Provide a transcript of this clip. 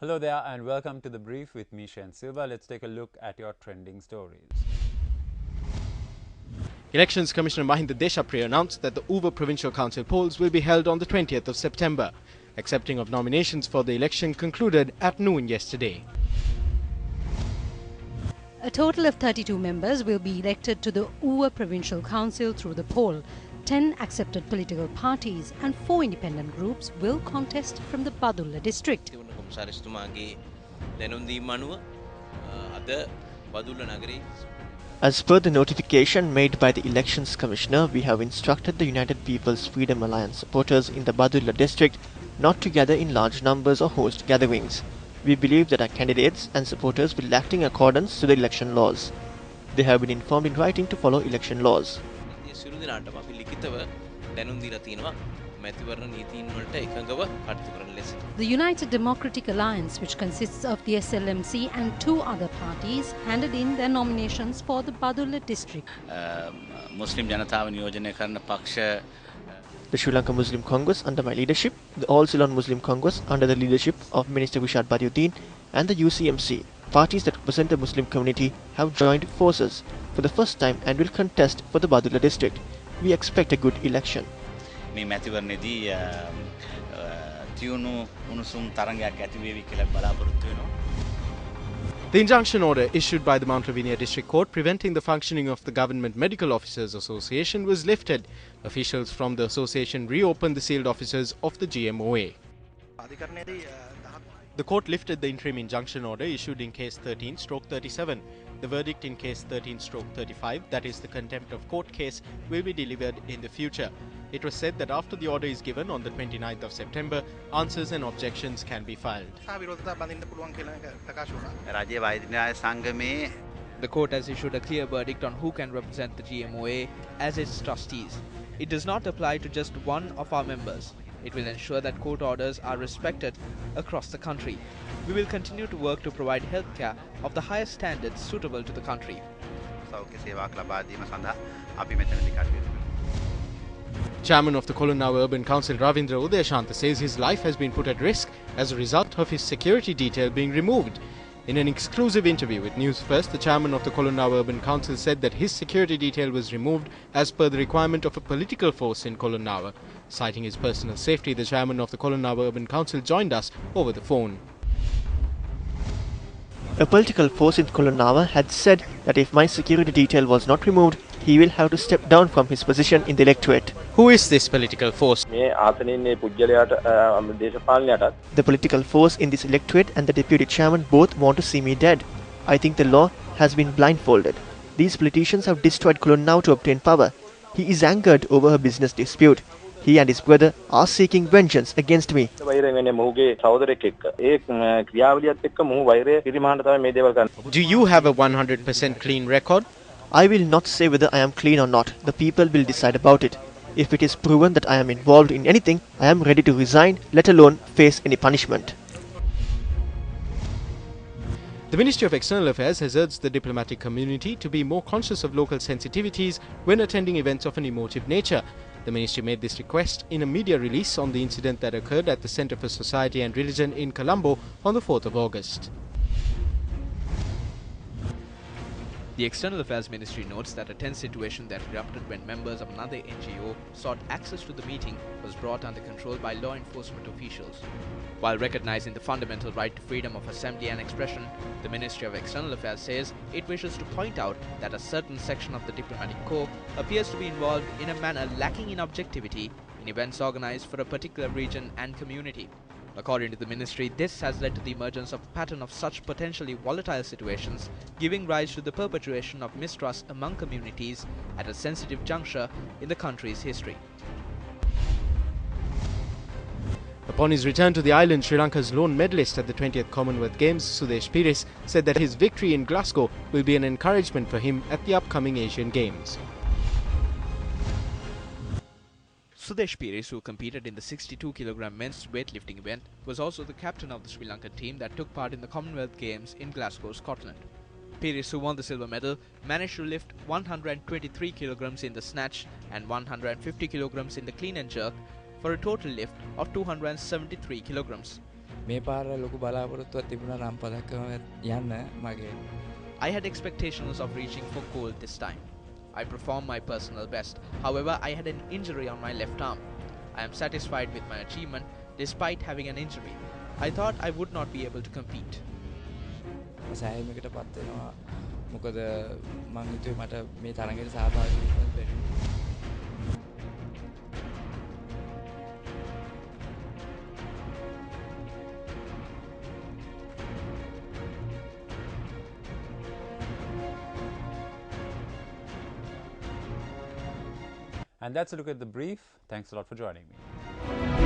Hello there and welcome to The Brief with me, Shen Silva. Let's take a look at your trending stories. Elections Commissioner Mahinda Deshapriya announced that the Uva Provincial Council polls will be held on the 20th of September. Accepting of nominations for the election concluded at noon yesterday. A total of 32 members will be elected to the Uva Provincial Council through the poll. 10 accepted political parties and 4 independent groups will contest from the Badulla district. As per the notification made by the Elections Commissioner, we have instructed the United People's Freedom Alliance supporters in the Badulla district not to gather in large numbers or host gatherings. We believe that our candidates and supporters will act in accordance to the election laws. They have been informed in writing to follow election laws. The United Democratic Alliance, which consists of the SLMC and 2 other parties, handed in their nominations for the Badulla district. The Sri Lanka Muslim Congress under my leadership, the All Ceylon Muslim Congress under the leadership of Minister Rishad Badiuddin, and the UCMC, parties that represent the Muslim community, have joined forces for the first time and will contest for the Badulla district. We expect a good election. The injunction order issued by the Mount Lavinia District Court preventing the functioning of the Government Medical Officers Association was lifted. Officials from the association reopened the sealed offices of the GMOA. The court lifted the interim injunction order issued in case 13/37. The verdict in case 13/35, that is the contempt of court case, will be delivered in the future. It was said that after the order is given on the 29th of September, answers and objections can be filed. The court has issued a clear verdict on who can represent the GMOA as its trustees. It does not apply to just one of our members. It will ensure that court orders are respected across the country. We will continue to work to provide healthcare of the highest standards suitable to the country. Chairman of the Kolonnawa Urban Council Ravindra Udayashanta says his life has been put at risk as a result of his security detail being removed. In an exclusive interview with Newsfirst, the chairman of the Kolonnawa Urban Council said that his security detail was removed as per the requirement of a political force in Kolonnawa. Citing his personal safety, the chairman of the Kolonnawa Urban Council joined us over the phone. A political force in Kolonnawa had said that if my security detail was not removed, he will have to step down from his position in the electorate. Who is this political force? The political force in this electorate and the deputy chairman both want to see me dead. I think the law has been blindfolded. These politicians have destroyed Kolonnawa to obtain power. He is angered over a business dispute. He and his brother are seeking vengeance against me. Do you have a 100% clean record? I will not say whether I am clean or not. The people will decide about it. If it is proven that I am involved in anything, I am ready to resign, let alone face any punishment. The Ministry of External Affairs has urged the diplomatic community to be more conscious of local sensitivities when attending events of an emotive nature. The ministry made this request in a media release on the incident that occurred at the Centre for Society and Religion in Colombo on the 4th of August. The External Affairs Ministry notes that a tense situation that erupted when members of another NGO sought access to the meeting was brought under control by law enforcement officials. While recognizing the fundamental right to freedom of assembly and expression, the Ministry of External Affairs says it wishes to point out that a certain section of the diplomatic corps appears to be involved in a manner lacking in objectivity in events organized for a particular region and community. According to the ministry, this has led to the emergence of a pattern of such potentially volatile situations, giving rise to the perpetuation of mistrust among communities at a sensitive juncture in the country's history. Upon his return to the island, Sri Lanka's lone medalist at the 20th Commonwealth Games, Sudesh Pires, said that his victory in Glasgow will be an encouragement for him at the upcoming Asian Games. Sudesh Pires, who competed in the 62kg men's weightlifting event, was also the captain of the Sri Lankan team that took part in the Commonwealth Games in Glasgow, Scotland. Pires, who won the silver medal, managed to lift 123 kilograms in the snatch and 150 kilograms in the clean and jerk for a total lift of 273 kilograms. මේ පාර ලොකු බලාපොරොත්තුවක් තිබුණා නම් පදක්කම යන්න මගේ. I had expectations of reaching for gold this time. I performed my personal best. However, I had an injury on my left arm. I am satisfied with my achievement despite having an injury. I thought I would not be able to compete. සෑහීමකට පත් වෙනවා. මොකද මං හිතුවේ මට මේ තරඟයට සහභාගී වෙන්න බැරි. And that's a look at the brief. Thanks a lot for joining me.